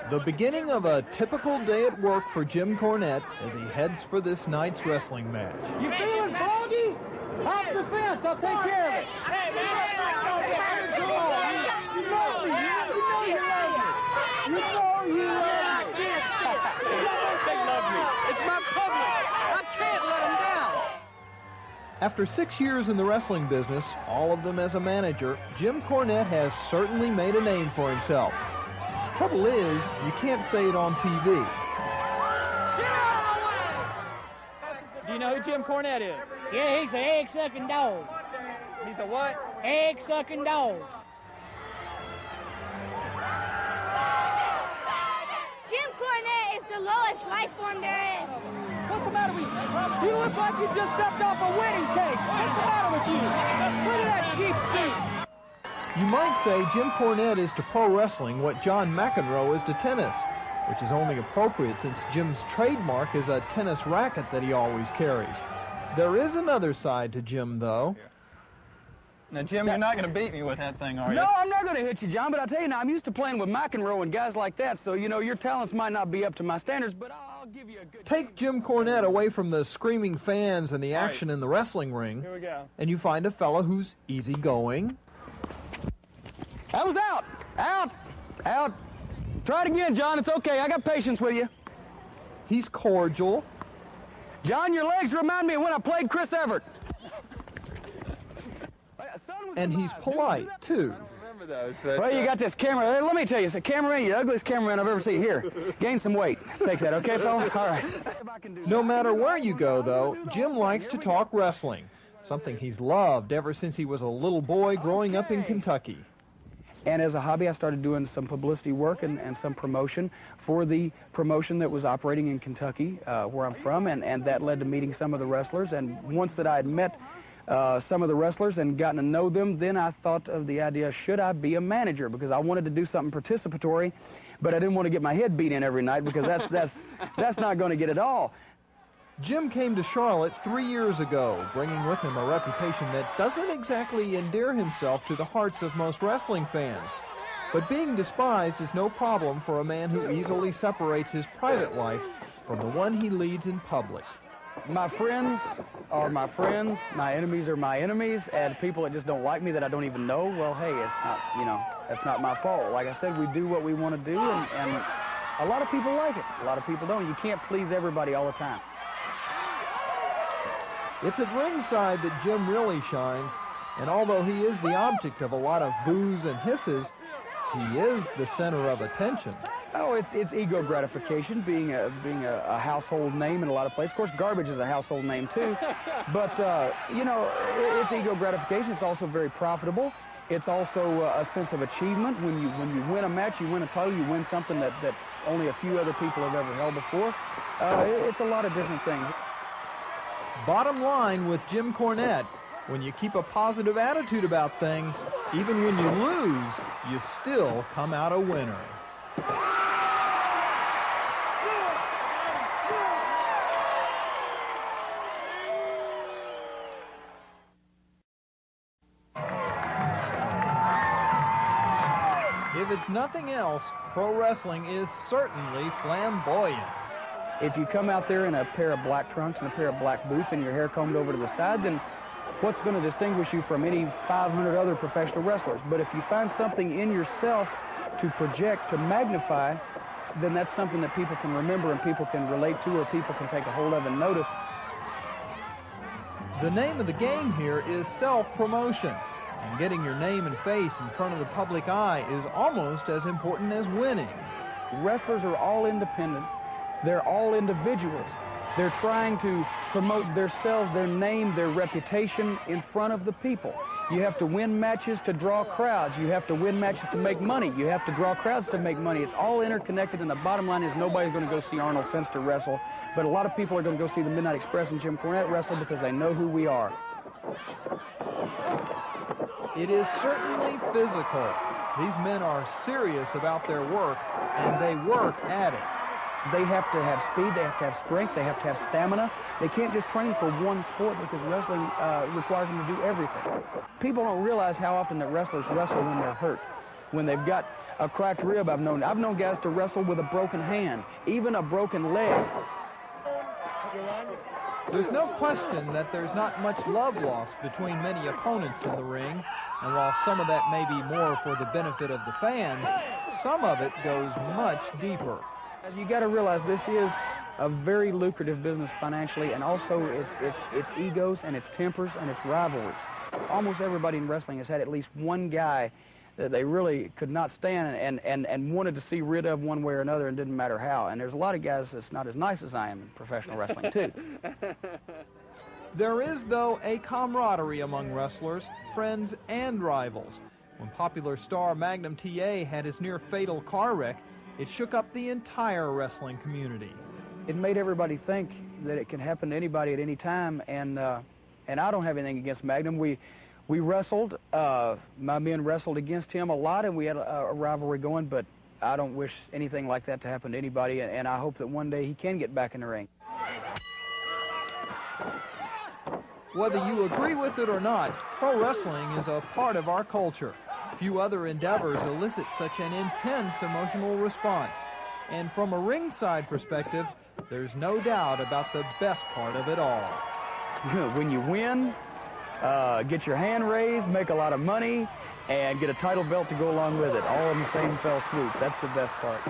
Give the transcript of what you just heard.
The beginning of a typical day at work for Jim Cornette as he heads for this night's wrestling match. You feeling froggy? Hop the fence, I'll take care of it. Hey, man. You know me. You love me. They love me. It's my public. I can't let them down. After 6 years in the wrestling business, all of them as a manager, Jim Cornette has certainly made a name for himself. Trouble is, you can't say it on TV. Get out of the way! Do you know who Jim Cornette is? Yeah, he's an egg-sucking dog. He's a what? Egg-sucking dog. Jim Cornette is the lowest life form there is. What's the matter with you? You look like you just stepped off a wedding cake. What's the matter with you? Look at that cheap suit. You might say Jim Cornette is to pro wrestling what John McEnroe is to tennis, which is only appropriate since Jim's trademark is a tennis racket that he always carries. There is another side to Jim, though. Now, Jim, you're not going to beat me with that thing, are you? No, I'm not going to hit you, John, but I'll tell you now, I'm used to playing with McEnroe and guys like that, so, you know, your talents might not be up to my standards, but I'll give you a good... Take Jim Cornette away from the screaming fans and the action in the wrestling ring, Here we go. and you find a fella who's easygoing. That was out. Out. Out. Try it again, John. It's okay. I got patience with you. He's cordial. John, your legs remind me of when I played Chris Everett. And he's polite, too. Remember those, but, Well, you got this camera. Let me tell you, it's a cameraman, the ugliest cameraman I've ever seen. Here, gain some weight. Take that, okay, fella? All right. No matter where you go, though, Jim likes to talk wrestling, something he's loved ever since he was a little boy growing up in Kentucky. And as a hobby, I started doing some publicity work and some promotion for the promotion that was operating in Kentucky, where I'm from, and that led to meeting some of the wrestlers. And once that I had met some of the wrestlers and gotten to know them, then I thought of the idea, should I be a manager? Because I wanted to do something participatory, but I didn't want to get my head beat in every night because that's not going to get it all. Jim came to Charlotte 3 years ago, bringing with him a reputation that doesn't exactly endear himself to the hearts of most wrestling fans. But being despised is no problem for a man who easily separates his private life from the one he leads in public. My friends are my friends, my enemies are my enemies, and people that just don't like me that I don't even know, well, hey, it's not, you know, that's not my fault. Like I said, we do what we want to do, and a lot of people like it. A lot of people don't. You can't please everybody all the time. It's at ringside that Jim really shines, and although he is the object of a lot of boos and hisses, he is the center of attention. Oh, it's ego gratification, being a household name in a lot of places. Of course, Garbage is a household name too, but you know, it's ego gratification. It's also very profitable. It's also a sense of achievement. When you win a match, you win a title, you win something that only a few other people have ever held before. It's a lot of different things. Bottom line with Jim Cornette, when you keep a positive attitude about things, even when you lose, you still come out a winner. If it's nothing else, pro wrestling is certainly flamboyant. If you come out there in a pair of black trunks and a pair of black boots and your hair combed over to the side, then what's going to distinguish you from any 500 other professional wrestlers? But if you find something in yourself to project, to magnify, then that's something that people can remember and people can relate to or people can take a hold of and notice. The name of the game here is self-promotion, and getting your name and face in front of the public eye is almost as important as winning. Wrestlers are all independent. They're all individuals. They're trying to promote themselves, their name, their reputation in front of the people. You have to win matches to draw crowds. You have to win matches to make money. You have to draw crowds to make money. It's all interconnected, and the bottom line is nobody's going to go see Arnold Fenster wrestle, but a lot of people are going to go see the Midnight Express and Jim Cornette wrestle because they know who we are. It is certainly physical. These men are serious about their work, and they work at it. They have to have speed, they have to have strength, they have to have stamina. They can't just train for one sport because wrestling requires them to do everything. People don't realize how often that wrestlers wrestle when they're hurt. when they've got a cracked rib. I've known guys to wrestle with a broken hand, even a broken leg. There's no question that there's not much love lost between many opponents in the ring, and while some of that may be more for the benefit of the fans, some of it goes much deeper. You got to realize this is a very lucrative business financially, and also it's egos and it's tempers and it's rivalries. Almost everybody in wrestling has had at least one guy that they really could not stand and wanted to see rid of one way or another, and didn't matter how. And there's a lot of guys that's not as nice as I am in professional wrestling, too. There is, though, a camaraderie among wrestlers, friends, and rivals. When popular star Magnum TA had his near-fatal car wreck, it shook up the entire wrestling community. It made everybody think that it can happen to anybody at any time, and I don't have anything against Magnum. We wrestled. My men wrestled against him a lot, and we had a rivalry going, but I don't wish anything like that to happen to anybody, and I hope that one day he can get back in the ring. Whether you agree with it or not, pro wrestling is a part of our culture. Few other endeavors elicit such an intense emotional response. And from a ringside perspective, there's no doubt about the best part of it all. When you win, get your hand raised, make a lot of money, and get a title belt to go along with it, all in the same fell swoop. That's the best part.